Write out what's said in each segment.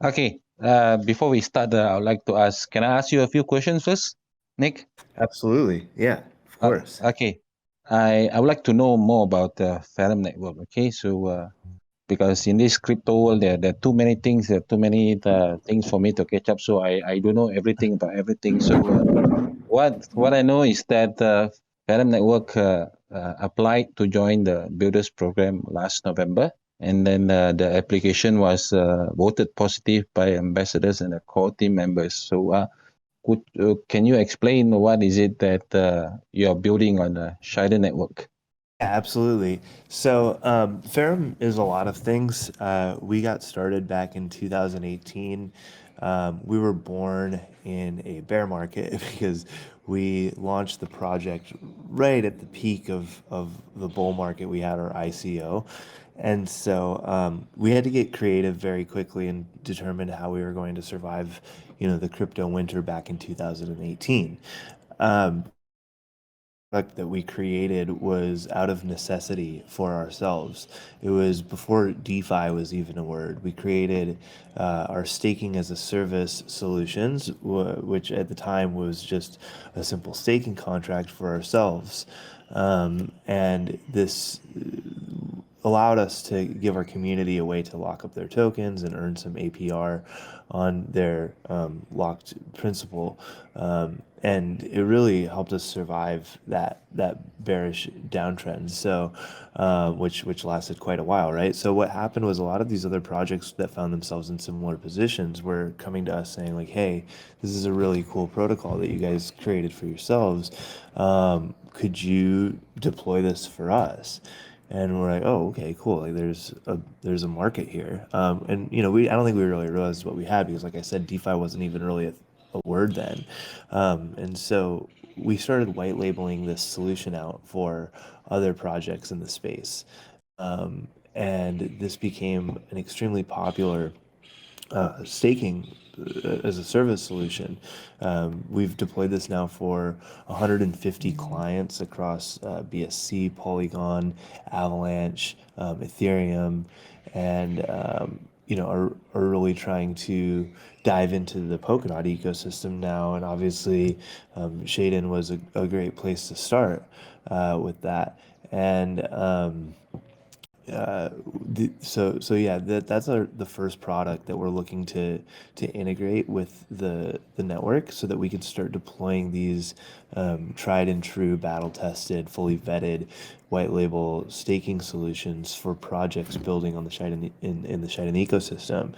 Okay. Before we start, I would like to ask, can I ask you a few questions first, Nick? Absolutely. Yeah, of course. Okay. I would like to know more about the Ferrum Network. Okay. So, because in this crypto world, there are too many things, there are too many things for me to catch up. So I don't know everything about everything. So, what I know is that Ferrum Network applied to join the Builders Program last November. And then the application was voted positive by ambassadors and the core team members. So, can you explain what is it that you're building on the Shiden network? Yeah, absolutely. So, Ferrum is a lot of things. We got started back in 2018. We were born in a bear market because we launched the project right at the peak of the bull market. We had our ICO. And so we had to get creative very quickly and determine how we were going to survive, the crypto winter back in 2018. Product that we created was out of necessity for ourselves. It was before DeFi was even a word. We created our staking as a service solutions, which at the time was just a simple staking contract for ourselves. And this allowed us to give our community a way to lock up their tokens and earn some APR on their locked principal. And it really helped us survive that bearish downtrend. So, which lasted quite a while, right? So what happened was a lot of these other projects that found themselves in similar positions were coming to us saying like, "Hey, this is a really cool protocol that you guys created for yourselves. Could you deploy this for us?" And we're like, oh, okay, cool. Like there's a market here. And we I don't think we really realized what we had because, like I said, DeFi wasn't even really a word then. And so we started white labeling this solution out for other projects in the space. And this became an extremely popular staking as a service solution. We've deployed this now for 150 clients across BSC, Polygon, Avalanche, Ethereum, and are really trying to dive into the Polkadot ecosystem now. And obviously, Shiden was a great place to start with that. And uh, so yeah, that's the first product that we're looking to integrate with the network so that we can start deploying these tried and true, battle tested, fully vetted white label staking solutions for projects building on the Shiden in the Shiden ecosystem.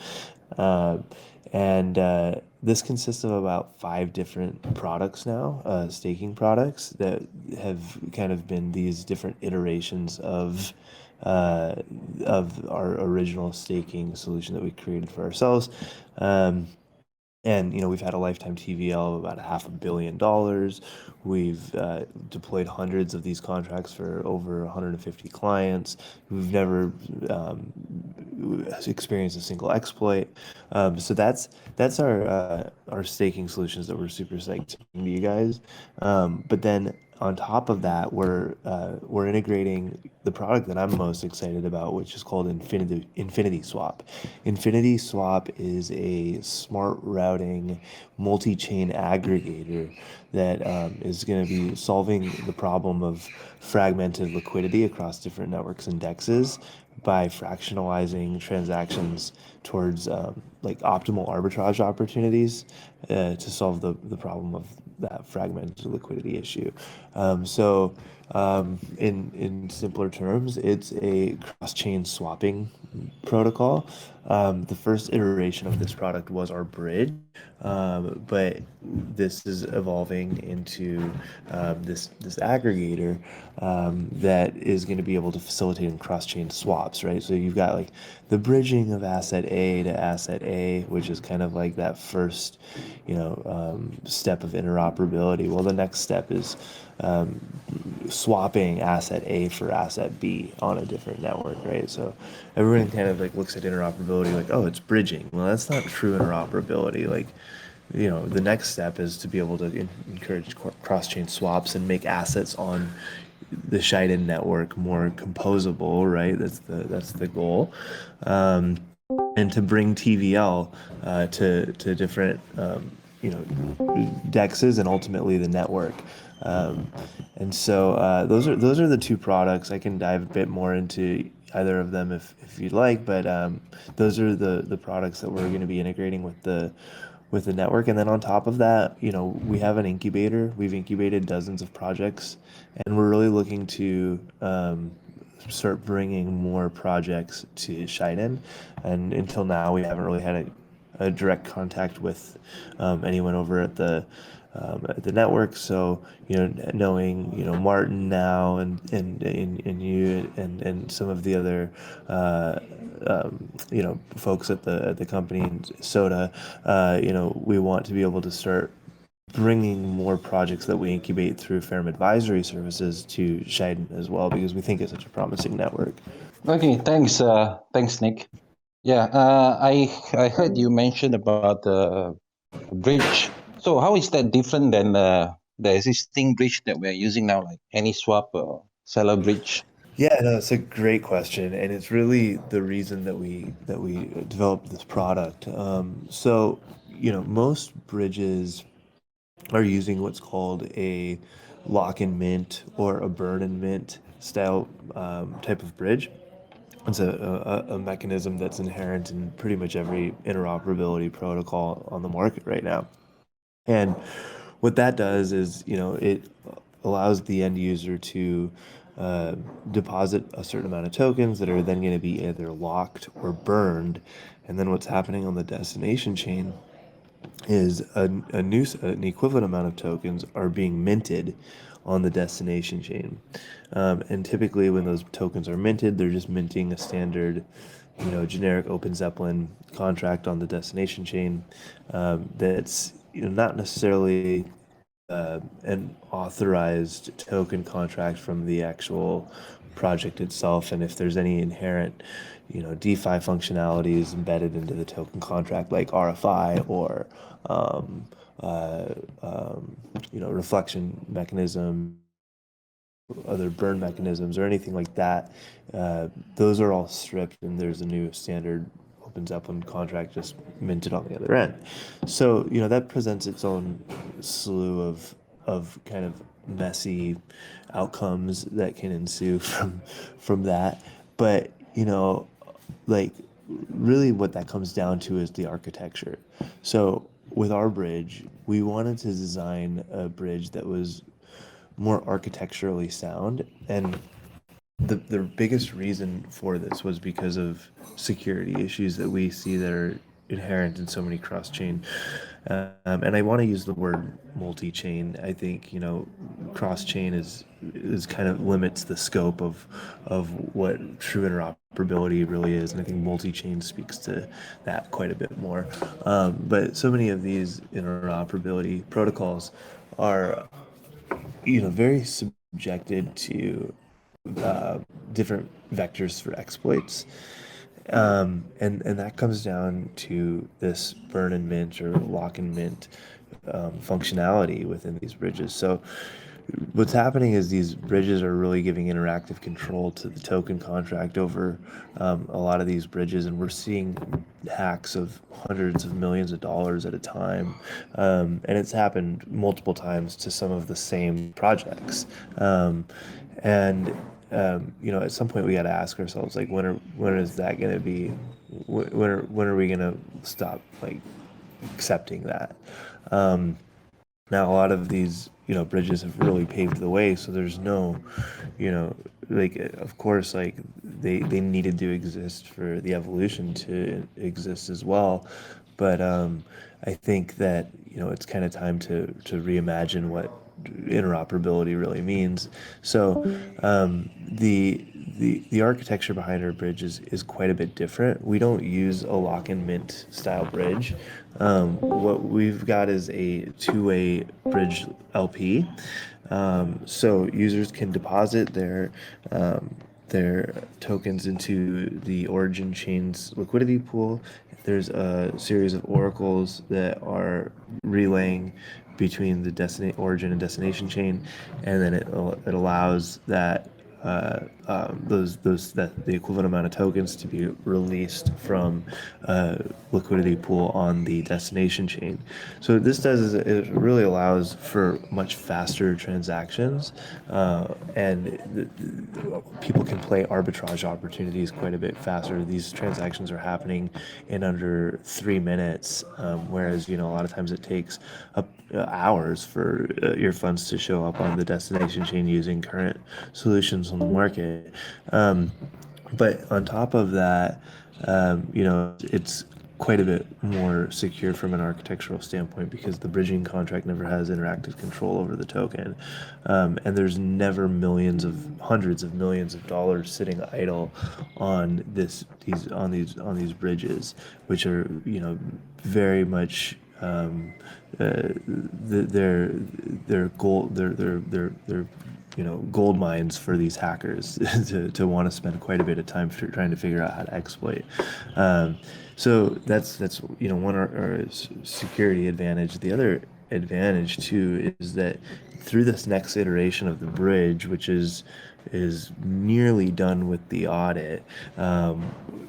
Uh, and This consists of about five different products now, staking products that have kind of been these different iterations uh, of our original staking solution that we created for ourselves. Um, and we've had a lifetime TVL of about $500 million. We've deployed hundreds of these contracts for over 150 clients. We've never experienced a single exploit. So that's our staking solutions that we're super psyched to bring to you guys. But then on top of that, we're integrating the product that I'm most excited about, which is called Infinity Swap. Infinity Swap is a smart routing multi-chain aggregator that is going to be solving the problem of fragmented liquidity across different networks and dexes by fractionalizing transactions towards like optimal arbitrage opportunities to solve the problem of that fragmented liquidity issue. In simpler terms, it's a cross-chain swapping protocol. The first iteration of this product was our bridge, but this is evolving into this aggregator that is going to be able to facilitate cross-chain swaps, right? So you've got like the bridging of asset A to asset A, which is kind of like that first, step of interoperability. Well, the next step is swapping asset A for asset B on a different network, right? So everyone kind of like looks at interoperability like, oh, it's bridging. Well, that's not true interoperability. Like, the next step is to be able to encourage cross-chain swaps and make assets on the Shiden network more composable, right? That's the goal. and to bring TVL to different dexes and ultimately the network. Um, and so those are the two products. I can dive a bit more into either of them if you'd like, but those are the products that we're going to be integrating with the network. And then on top of that, we have an incubator. We've incubated dozens of projects, and we're really looking to start bringing more projects to Shiden. And until now, we haven't really had a direct contact with anyone over at the network. So knowing Martin now and you and some of the other folks at the company and Soda, we want to be able to start bringing more projects that we incubate through Ferrum Advisory Services to Shiden as well, because we think it's such a promising network. Okay, thanks, Nick. Yeah, I heard you mention about the bridge. So how is that different than the existing bridge that we're using now, like AnySwap or Seller Bridge? Yeah, no, it's a great question, and it's really the reason that we developed this product. So, most bridges are using what's called a lock and mint or a burn and mint style type of bridge. It's a mechanism that's inherent in pretty much every interoperability protocol on the market right now. And what that does is, it allows the end user to uh, deposit a certain amount of tokens that are then going to be either locked or burned. And then what's happening on the destination chain is an equivalent amount of tokens are being minted on the destination chain. And typically, when those tokens are minted, they're just minting a standard, generic Open Zeppelin contract on the destination chain that's not necessarily an authorized token contract from the actual project itself, and if there's any inherent, DeFi functionalities embedded into the token contract, like RFI or um, uh, reflection mechanism, other burn mechanisms, or anything like that, those are all stripped, and there's a new standard Open Zeppelin contract just minted on the other end. So, that presents its own slew of kind of messy outcomes that can ensue from that. But, like really what that comes down to is the architecture. So with our bridge, we wanted to design a bridge that was more architecturally sound, and the biggest reason for this was because of security issues that we see that are inherent in so many cross-chain. And I want to use the word multi-chain. I think cross-chain is kind of limits the scope of what true interoperability really is, and I think multi-chain speaks to that quite a bit more. But so many of these interoperability protocols are very subjected to uh, different vectors for exploits. And that comes down to this burn and mint or lock and mint functionality within these bridges. So what's happening is these bridges are really giving interactive control to the token contract over a lot of these bridges, and we're seeing hacks of hundreds of millions of dollars at a time, and it's happened multiple times to some of the same projects. And at some point we got to ask ourselves, like, when is that going to be? When are we going to stop like accepting that? Um, Now, a lot of these, bridges have really paved the way, so there's no, like, of course, like, they needed to exist for the evolution to exist as well. But I think that, it's kind of time to reimagine what interoperability really means. So the architecture behind our bridge is quite a bit different. We don't use a lock and mint style bridge. What we've got is a two-way bridge LP. So users can deposit their tokens into the origin chain's liquidity pool. There's a series of oracles that are relaying between the origin and destination chain, and then it allows that those that the equivalent amount of tokens to be released from liquidity pool on the destination chain. So what this does is it really allows for much faster transactions, and people can play arbitrage opportunities quite a bit faster. These transactions are happening in under 3 minutes, whereas a lot of times it takes up hours for your funds to show up on the destination chain using current solutions on the market. But on top of that, it's quite a bit more secure from an architectural standpoint because the bridging contract never has interactive control over the token, and there's never hundreds of millions of dollars sitting idle on these bridges, which are very much they're gold they're gold mines for these hackers to want to spend quite a bit of time trying to figure out how to exploit. So that's one our security advantage. The other advantage too is that through this next iteration of the bridge, which is nearly done with the audit,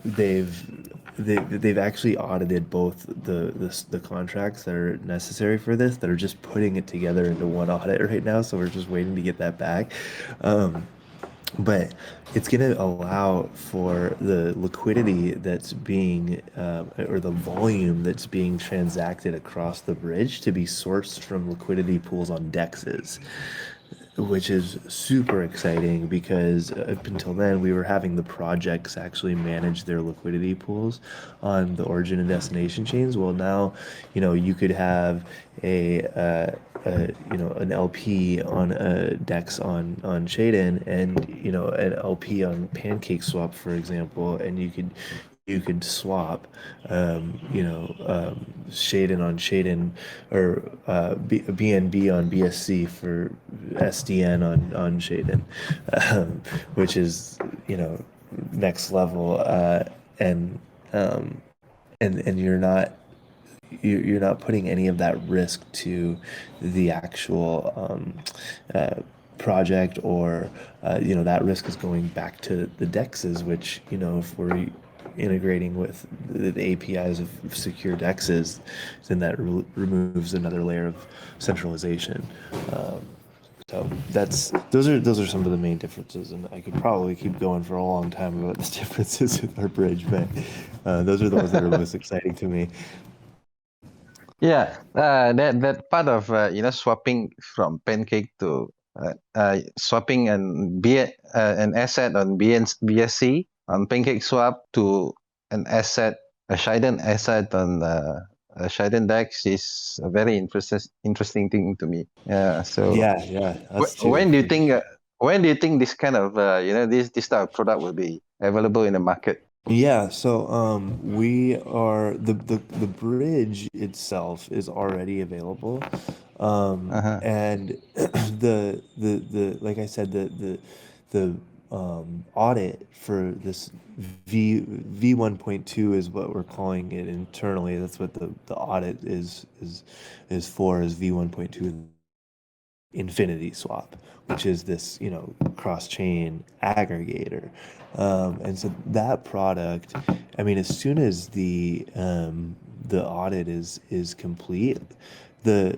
they've they've actually audited both the contracts that are necessary for this, that are just putting it together into one audit right now. So we're just waiting to get that back. But it's going to allow for the liquidity that's being, or the volume that's being transacted across the bridge to be sourced from liquidity pools on dexes, which is super exciting because up until then we were having the projects actually manage their liquidity pools on the origin and destination chains. Well, now you could have an LP on a DEX on Shiden, and an LP on Pancake Swap, for example, and you could swap, Shaden on Shaden, or BNB on BSC for SDN on Shaden, which is next level, and um, and you're not putting any of that risk to the actual project, or that risk is going back to the dexes, which if we're integrating with the APIs of secure dexes, then that removes another layer of centralization. Um, so those are some of the main differences, and I could probably keep going for a long time about the differences with our bridge, but those are the ones that are most exciting to me. Yeah, that part of swapping from Pancake to swapping an asset on BSC on Pancake Swap to a Shiden asset on a Shiden DEX is a very interesting thing to me. Yeah. So Yeah, yeah, us too. when do you think this kind of this type of product will be available in the market? Yeah, so we are the bridge itself is already available. Uh-huh. And the like I said, the audit for this V 1.2 is what we're calling it internally. That's what the audit is for, is V 1.2 Infinity Swap, which is this, cross-chain aggregator. And so that product, I mean, as soon as the audit is complete, the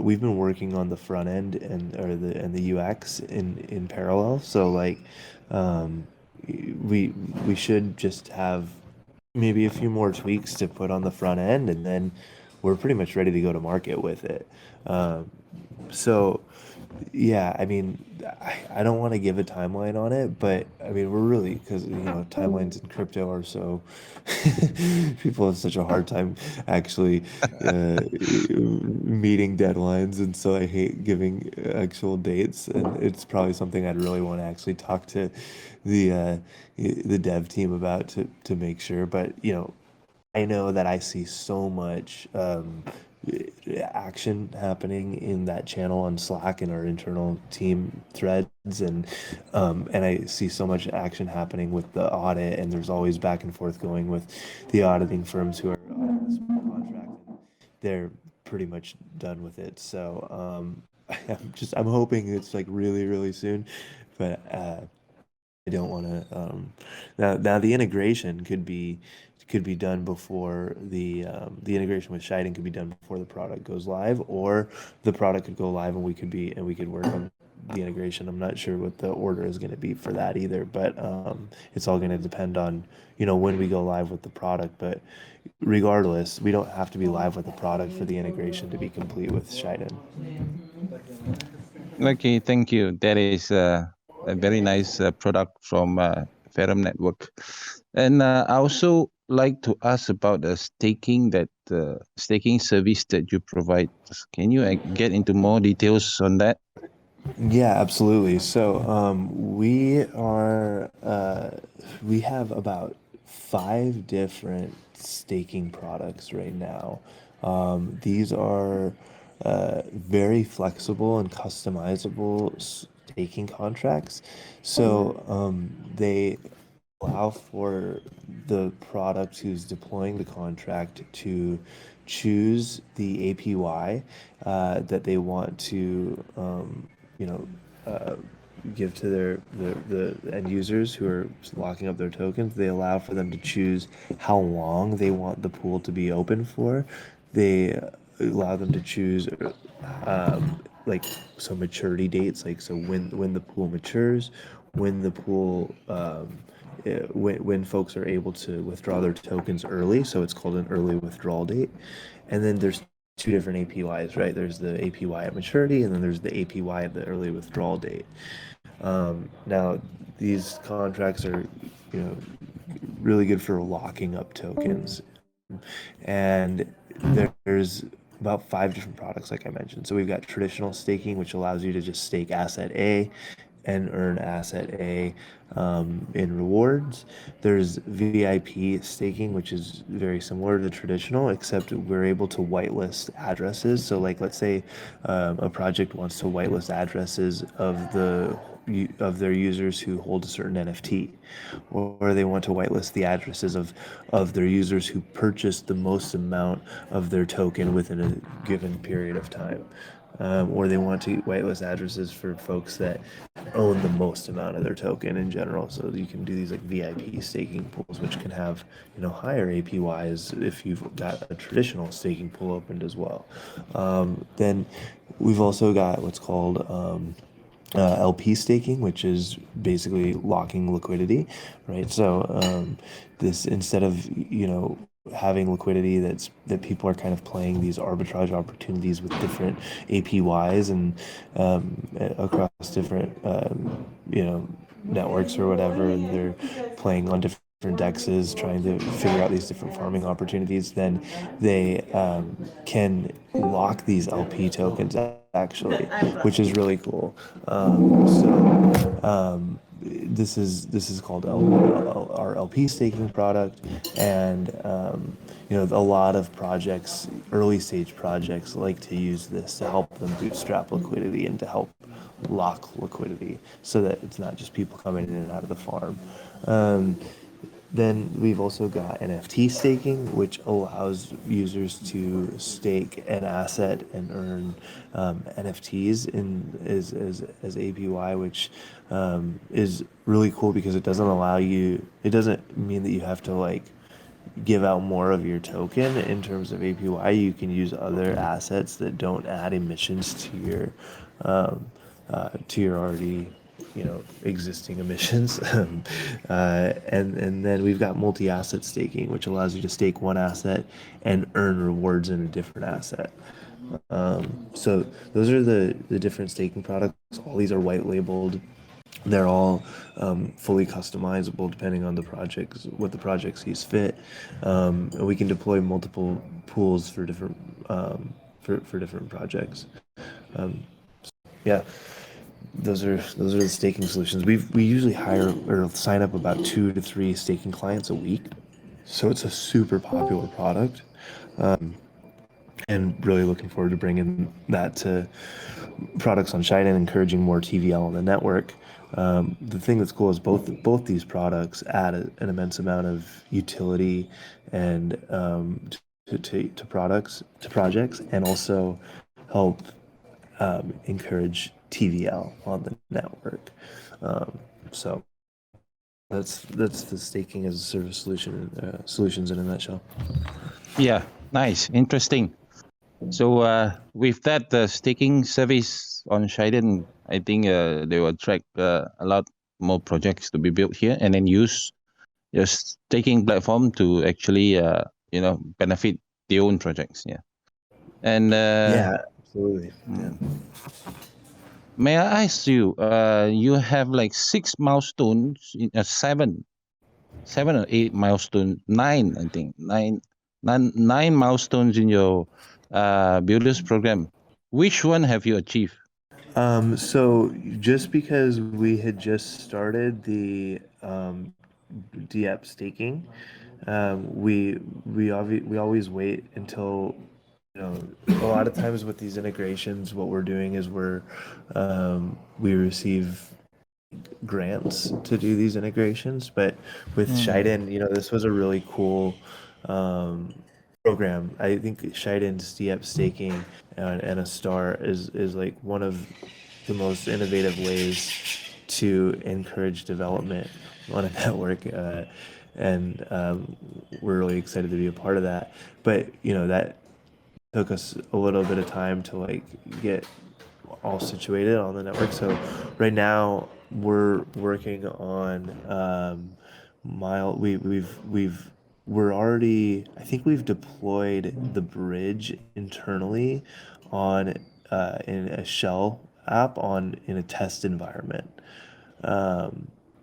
we've been working on the front end and the UX in parallel. So like, um, we should just have maybe a few more tweaks to put on the front end, and then we're pretty much ready to go to market with it. Um, so, yeah, I mean, I don't want to give a timeline on it, but I mean, we're really, because timelines in crypto are so people have such a hard time actually meeting deadlines, and so I hate giving actual dates, and it's probably something I'd really want to actually talk to the uh, the dev team about to make sure. But I know that I see so much action happening in that channel on Slack in our internal team threads, and I see so much action happening with the audit, and there's always back and forth going with the auditing firms who are auditing this contract, and they're pretty much done with it. So I'm hoping it's like really really soon, but I don't want to. Now the integration could be done before the integration with Shiden could be done before the product goes live, or the product could go live and we could work on the integration. I'm not sure what the order is going to be for that either, but it's all going to depend on when we go live with the product. But regardless, we don't have to be live with the product for the integration to be complete with Shiden. Okay, thank you. That is a very nice product from Ferrum Network. And I also like to ask about the staking service that you provide. Can you get into more details on that? Yeah, absolutely. So we have about five different staking products right now. These are very flexible and customizable staking contracts. So they allow for the product who's deploying the contract to choose the APY that they want to, you know, uh, give to the end users who are locking up their tokens. They allow for them to choose how long they want the pool to be open for. They allow them to choose like so maturity dates, like so when the pool matures, when the pool when folks are able to withdraw their tokens early, so it's called an early withdrawal date. And then there's two different APYs, right? There's the APY at maturity, and then there's the APY at the early withdrawal date. Now, these contracts are, you know, really good for locking up tokens, and there's about five different products, like I mentioned. So we've got traditional staking, which allows you to just stake asset A and earn asset A in rewards. There's VIP staking, which is very similar to traditional, except we're able to whitelist addresses. So, like, let's say a project wants to whitelist addresses of their users who hold a certain NFT, or they want to whitelist the addresses of their users who purchased the most amount of their token within a given period of time. Or they want to whitelist addresses for folks that own the most amount of their token in general. So you can do these like VIP staking pools, which can have higher APYs if you've got a traditional staking pool opened as well. Then we've also got what's called LP staking, which is basically locking liquidity, right? So this instead of having liquidity that people are kind of playing these arbitrage opportunities with different APYs and across different networks or whatever, and they're playing on different dexes trying to figure out these different farming opportunities, then they can lock these LP tokens actually, which is really cool. This is called our LP staking product, and a lot of projects, early stage projects, like to use this to help them bootstrap liquidity and to help lock liquidity so that it's not just people coming in and out of the farm. Then we've also got NFT staking, which allows users to stake an asset and earn NFTs as APY, which is really cool because it doesn't mean that you have to like give out more of your token in terms of APY. You can use other assets that don't add emissions to your already existing emissions. And then we've got multi-asset staking, which allows you to stake one asset and earn rewards in a different asset. So those are the different staking products. All these are white labeled. They're all fully customizable depending on what the project sees fit. And we can deploy multiple pools for different for different projects. Yeah, those are the staking solutions. We usually hire or sign up about 2 to 3 staking clients a week, so it's a super popular product, and really looking forward to bringing that to products on Shiden, encouraging more TVL on the network. The thing that's cool is both these products add an immense amount of utility and to projects, and also help encourage TVL on the network. So that's the staking as a service solutions in a nutshell. Yeah, nice, interesting. So with that staking service on Shiden, I think they will attract a lot more projects to be built here, and then use your staking platform to actually benefit their own projects. Yeah, and Yeah, absolutely. Yeah. may I ask you, you have like 6 milestones, seven or 8 milestones, nine, I think, nine milestones in your builders program. Which one have you achieved? So just because we had just started the dApp staking, we always wait until, you know, a lot of times with these integrations, what we're doing is we receive grants to do these integrations. But with Hmm. Shiden, this was a really cool um, program. I think Shiden's dApp staking and Astar is like one of the most innovative ways to encourage development on a network. And we're really excited to be a part of that. But that took us a little bit of time to like get all situated on the network. So right now we're working on mile. We're already. I think we've deployed the bridge internally on in a shell app on in a test environment,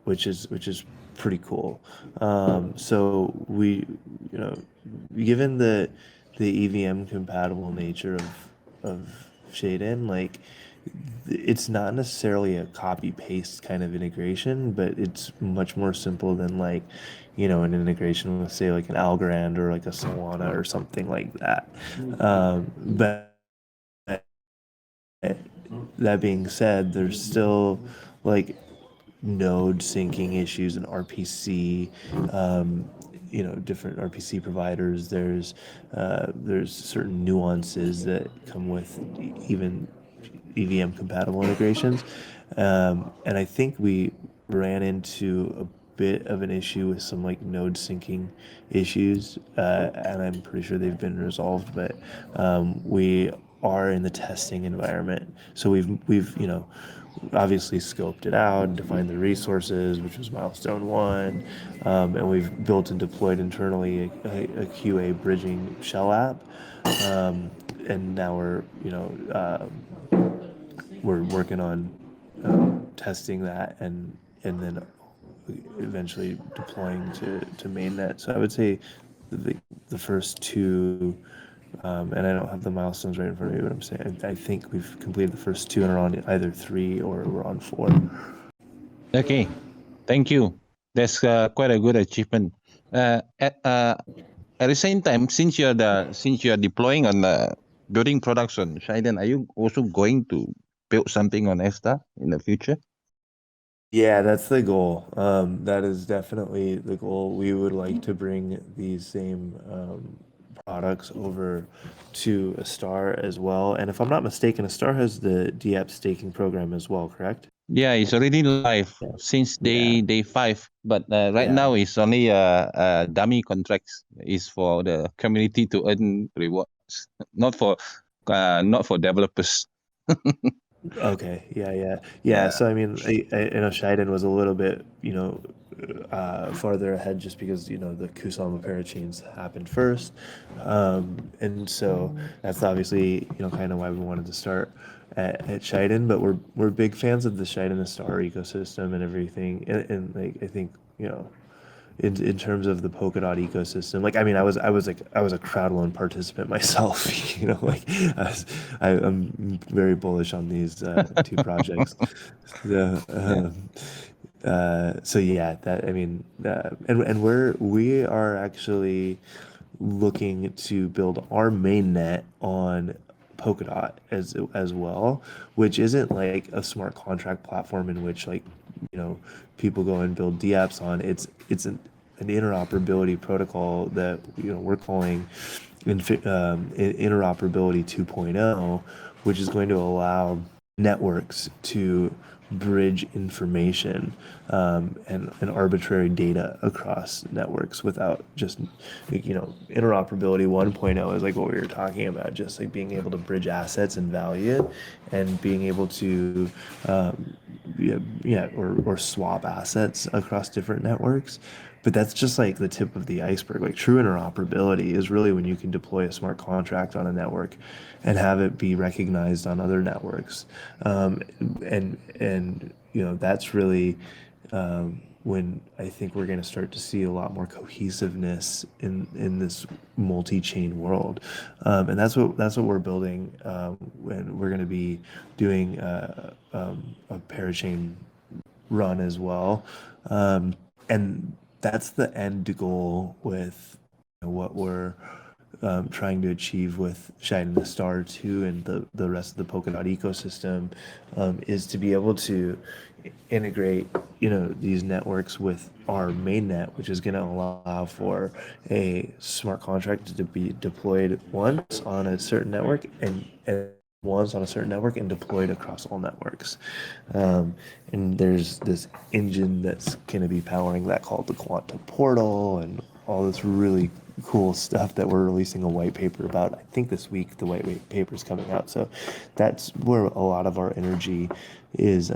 which is pretty cool. So you know, given the EVM compatible nature of Shaden, like it's not necessarily a copy paste kind of integration, but it's much more simple than like, an integration with say like an Algorand or like a Solana or something like that. But that being said, there's still like node syncing issues and RPC, different RPC providers. There's certain nuances that come with even EVM compatible integrations, and I think we ran into a bit of an issue with some like node syncing issues, and I'm pretty sure they've been resolved. But we are in the testing environment, so we've obviously scoped it out and defined the resources, which was milestone one, and we've built and deployed internally a QA bridging shell app, and now we're working on testing that and then eventually deploying to mainnet. So I would say the first two, and I don't have the milestones right in front of me, but I'm saying I think we've completed the first two and are on either three or we're on four. Okay, thank you. That's quite a good achievement. At the same time, since you're deploying on building products on Shiden, are you also going to build something on Esta in the future? Yeah, that's the goal. That is definitely the goal. We would like to bring these same products over to Astar as well. And if I'm not mistaken, Astar has the dApp staking program as well, correct? Yeah, it's already live since Yeah. day five, but right Yeah. now it's only dummy contracts. Is for the community to earn rewards, not for developers. Okay. Yeah. Yeah. Yeah. Yeah. So I mean, I know Shiden was a little bit, farther ahead just because the Kusama parachains happened first, and so that's obviously kind of why we wanted to start at Shiden. But we're big fans of the Shiden Star ecosystem and everything, and like I think in terms of the Polkadot ecosystem. Like, I mean, I was a crowd loan participant myself. I'm very bullish on these two projects. So, Yeah. so yeah, that I mean, and we are actually looking to build our mainnet on Polkadot as well, which isn't like a smart contract platform in which like people go and build dApps on. It's an interoperability protocol that we're calling interoperability 2.0, which is going to allow networks to bridge information and arbitrary data across networks without just, interoperability 1.0 is like what we were talking about, just like being able to bridge assets and value and being able to, or swap assets across different networks. But that's just like the tip of the iceberg. Like true interoperability is really when you can deploy a smart contract on a network and have it be recognized on other networks. And that's really when I think we're going to start to see a lot more cohesiveness in this multi-chain world, and that's what we're building, and we're going to be doing a parachain run as well, and that's the end goal with what we're trying to achieve with Shiden the Star 2 and the rest of the Polkadot ecosystem, is to be able to integrate, these networks with our mainnet, which is going to allow for a smart contract to be deployed once on a certain network and once on a certain network and deployed across all networks. And there's this engine that's going to be powering that called the Quantum Portal and all this really cool stuff that we're releasing a white paper about. I think this week the white paper is coming out. So that's where a lot of our energy is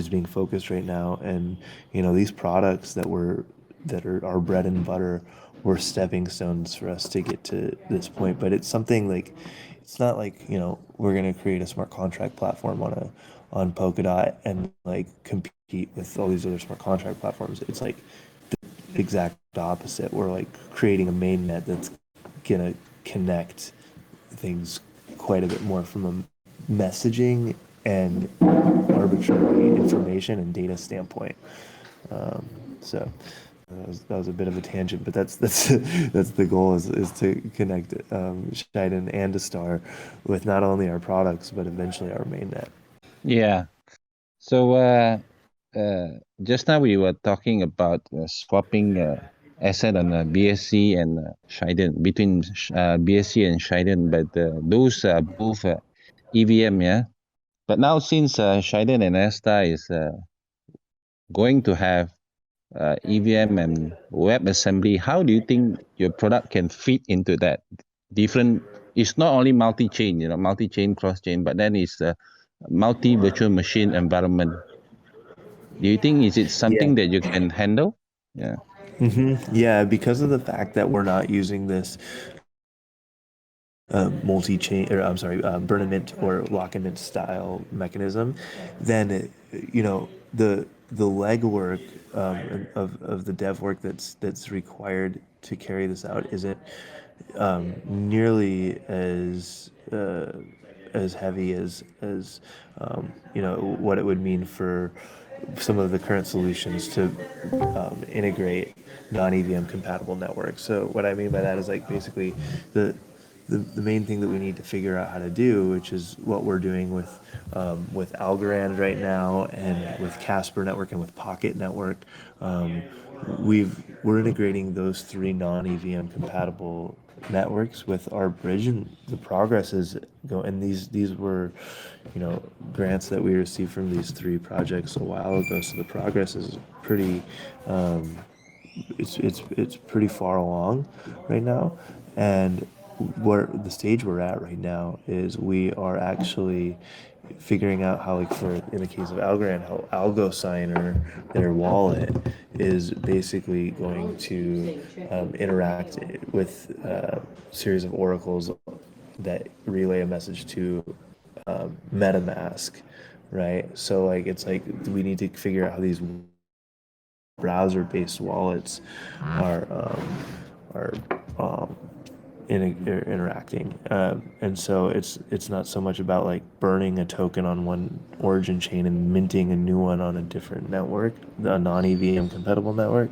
being focused right now. And these products that are our bread and butter were stepping stones for us to get to this point. But it's something like it's not like we're gonna create a smart contract platform on Polkadot and like compete with all these other smart contract platforms. It's like the exact opposite. We're like creating a mainnet that's gonna connect things quite a bit more from a messaging and arbitrary information and data standpoint. So that was a bit of a tangent, but that's the goal is to connect Shiden and Astar with not only our products but eventually our mainnet. Yeah. So just now we were talking about swapping asset on BSC and Shiden between BSC and Shiden, but those are both EVM, yeah. But now since Shiden and Astar is going to have EVM and WebAssembly, how do you think your product can fit into that? Different. It's not only multi-chain, multi-chain, cross-chain, but then it's a multi-virtual machine environment. Do you think is it Yeah. something that you can handle? Yeah. Yeah, because of the fact that we're not using this multi-chain, or I'm sorry, burn and mint or lock and mint style mechanism, then the legwork of the dev work that's required to carry this out isn't nearly as heavy as what it would mean for some of the current solutions to integrate non-EVM compatible networks. So what I mean by that is like basically the the main thing that we need to figure out how to do, which is what we're doing with Algorand right now, and with Casper Network and with Pocket Network. We're integrating those three non-EVM compatible networks with our bridge, and the progress is go. And these were, grants that we received from these three projects a while ago. So the progress is pretty. It's pretty far along right now, and where the stage we're at right now is we are actually figuring out how, like, for in the case of Algorand, how Algo Signer, their wallet, is basically going to interact with a series of oracles that relay a message to MetaMask, right? So like it's like we need to figure out how these browser-based wallets are interacting, and so it's not so much about like burning a token on one origin chain and minting a new one on a different network, a non-EVM compatible network.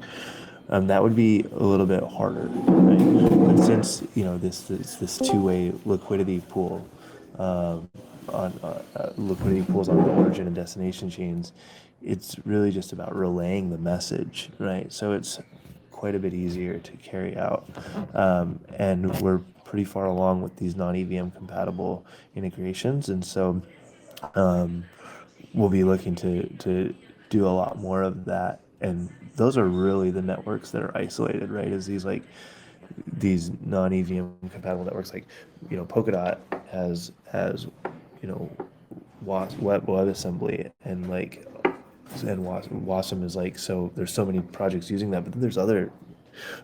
That would be a little bit harder, right? But since this two-way liquidity pool, on liquidity pools on the origin and destination chains, it's really just about relaying the message, right? So it's quite a bit easier to carry out. And we're pretty far along with these non-EVM compatible integrations. And so we'll be looking to do a lot more of that. And those are really the networks that are isolated, right? Is these non-EVM compatible networks, like, Polkadot has WebAssembly, and Wasm is like, so there's so many projects using that, but then there's other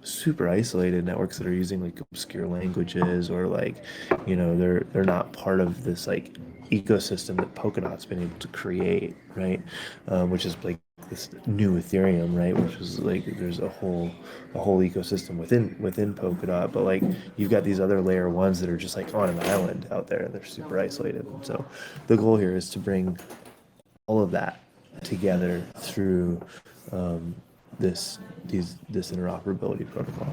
super isolated networks that are using like obscure languages, or like, they're not part of this like ecosystem that Polkadot's been able to create, right? Which is like this new Ethereum, right? Which is like, there's a whole ecosystem within Polkadot, but like, you've got these other layer ones that are just like on an island out there. They're super isolated. And so the goal here is to bring all of that together through um, this interoperability protocol.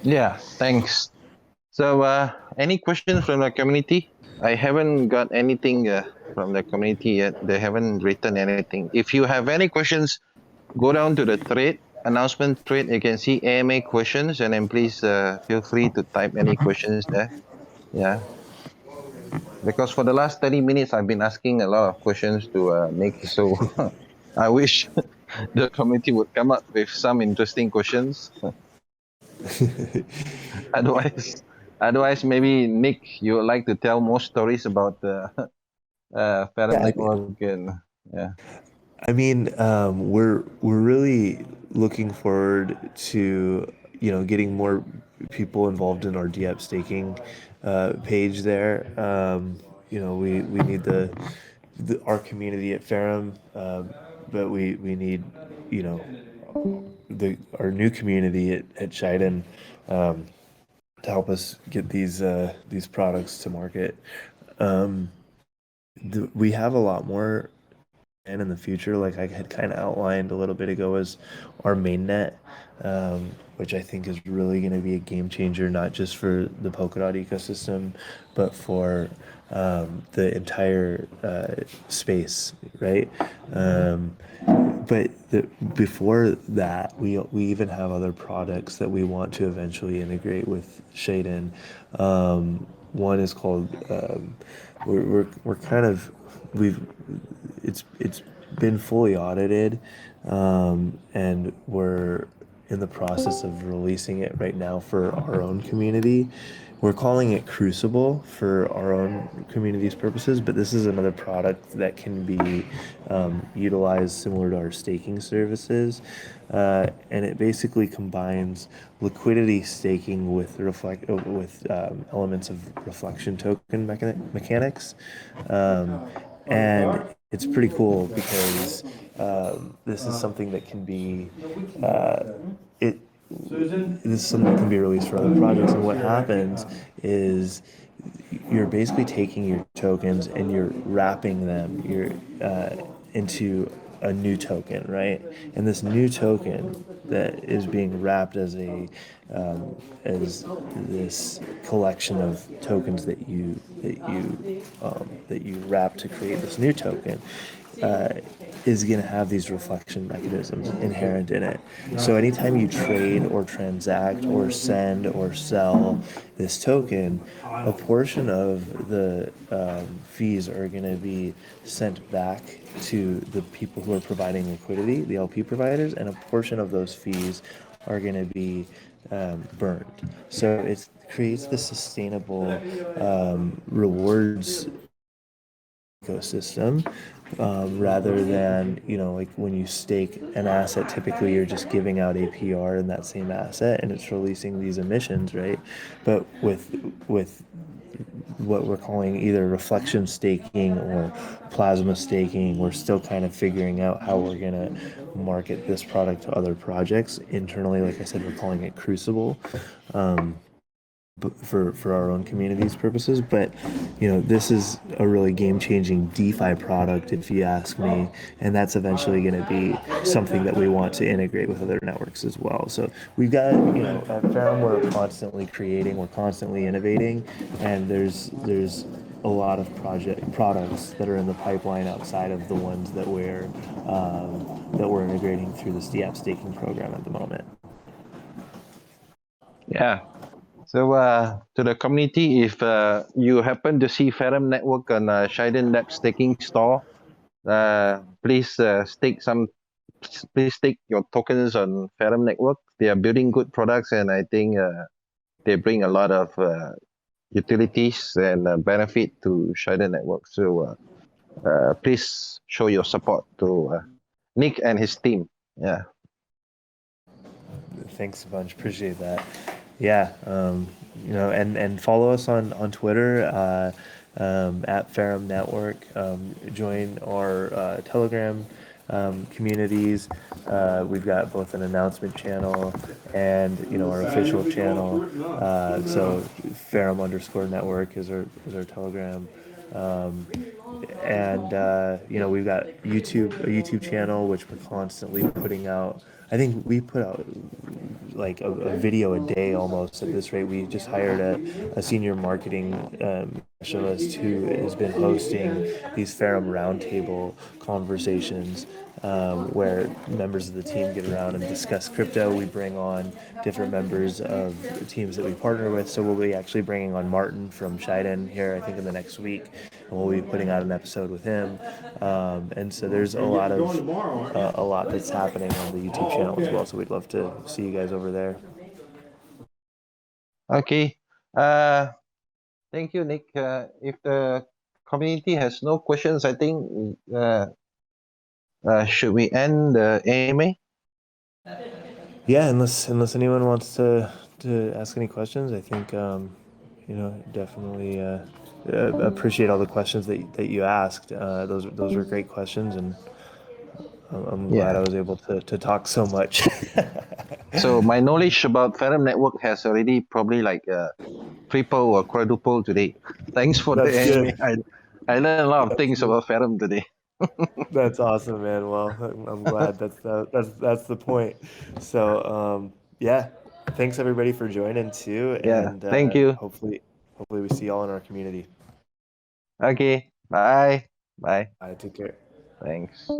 Yeah, thanks. So, any questions from the community? I haven't got anything from the community yet. They haven't written anything. If you have any questions, go down to the thread, announcement thread. You can see AMA questions, and then please feel free to type any questions there. Yeah, because for the last 30 minutes, I've been asking a lot of questions to Nick. So I wish the community would come up with some interesting questions. Otherwise, otherwise, maybe Nick, you would like to tell more stories about the Ferrum Yeah, Network and yeah. I mean, we're really looking forward to, getting more people involved in our dApp staking page there. We need our community at Ferrum, but we need, you know our new community at Shiden, um, to help us get these products to market. Um, we have a lot more, and in the future, like I had kind of outlined a little bit ago, is our mainnet, which I think is really going to be a game changer, not just for the Polkadot ecosystem, but for the entire space, right? Before that, we even have other products that we want to eventually integrate with Shaden. One is called, we're kind of, we've it's been fully audited, and we're in the process of releasing it right now for our own community. We're calling it Crucible for our own community's purposes, but this is another product that can be utilized similar to our staking services. And it basically combines liquidity staking with elements of reflection token mechanics. And it's pretty cool because this is something that can be it this is something that can be released for other projects. And what happens is you're basically taking your tokens and you're wrapping them into a new token, right? And this new token that is being wrapped as this collection of tokens that you wrap to create this new token, is going to have these reflection mechanisms inherent in it. So anytime you trade or transact or send or sell this token, a portion of the fees are going to be sent back to the people who are providing liquidity, the LP providers, and a portion of those fees are going to be burned. So it creates this sustainable rewards ecosystem, rather than, like when you stake an asset, typically you're just giving out APR in that same asset and it's releasing these emissions, right? But with what we're calling either reflection staking or plasma staking, we're still kind of figuring out how we're going to market this product to other projects internally. Like I said, we're calling it Crucible. For our own community's purposes. But this is a really game-changing DeFi product, if you ask me, and that's eventually going to be something that we want to integrate with other networks as well. So we've got, at Ferrum, we're constantly creating, we're constantly innovating, and there's a lot of products that are in the pipeline outside of the ones that we're integrating through this dApp staking program at the moment. Yeah. So to the community, if you happen to see Ferrum Network on Shiden Lab staking store, please stake your tokens on Ferrum Network. They are building good products, and I think they bring a lot of utilities and benefit to Shiden Network. So please show your support to Nick and his team. Yeah. Thanks a bunch. Appreciate that. Yeah. And follow us on Twitter at Ferrum Network. Join our Telegram communities. We've got both an announcement channel and our official channel. So Ferrum_network is our Telegram. We've got a YouTube channel which we're constantly putting out. I think we put out like a video a day almost at this rate. We just hired a senior marketing specialist who has been hosting these Ferrum roundtable conversations where members of the team get around and discuss crypto. We bring on different members of teams that we partner with. So we'll be actually bringing on Martin from Shiden here, I think, in the next week. And we'll be putting out an episode with him. And so there's a lot that's happening on the YouTube channel as well. So we'd love to see you guys over there. Okay. Thank you, Nick. If the community has no questions, I think should we end the AMA? Yeah, unless anyone wants to ask any questions, I think definitely appreciate all the questions that you asked. Those were great questions, and I'm glad I was able to talk so much. So my knowledge about Ferrum Network has already probably like triple or quadruple today. Thanks for the AMA. I learned a lot of things about Ferrum today. That's awesome, man. Well, I'm glad that's the point. So, thanks everybody for joining too. And thank you. Hopefully we see y'all in our community. Okay, bye. Take care. Thanks.